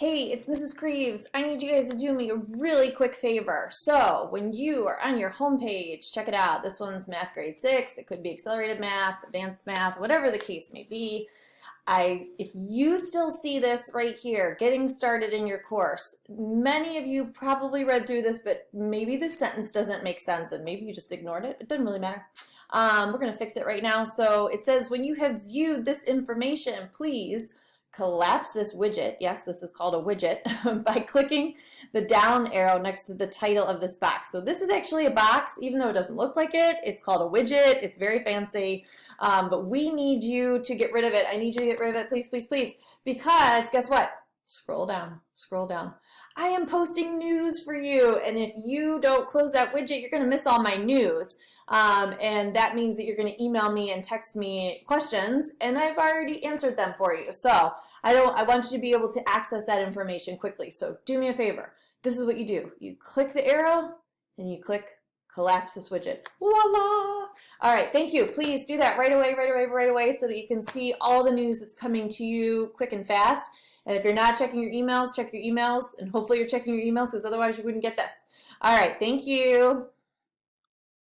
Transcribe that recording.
Hey, it's Mrs. Creeves. I need you guys to do me a really quick favor. So when you are on your homepage, check it out. This one's math grade 6. It could be accelerated math, advanced math, whatever the case may be. If you still see this right here, getting started in your course, many of you probably read through this, but maybe the sentence doesn't make sense and maybe you just ignored it. It doesn't really matter. We're going to fix it right now. So it says, when you have viewed this information, please collapse this widget, yes, this is called a widget, by clicking the down arrow next to the title of this box. So this is actually a box, even though it doesn't look like it. It's called a widget. It's very fancy, but we need you to get rid of it. I need you to get rid of it, please, please, please, because guess what? Scroll down, scroll down. I am posting news for you, and if you don't close that widget, you're going to miss all my news, and that means that you're going to email me and text me questions, and I've already answered them for you. So I want you to be able to access that information quickly. So do me a favor. This is what you do. You click the arrow, and you click collapse this widget. Voila! All right, thank you. Please do that right away, right away, right away, so that you can see all the news that's coming to you quick and fast. And if you're not checking your emails, check your emails, and hopefully you're checking your emails because otherwise you wouldn't get this. All right, thank you.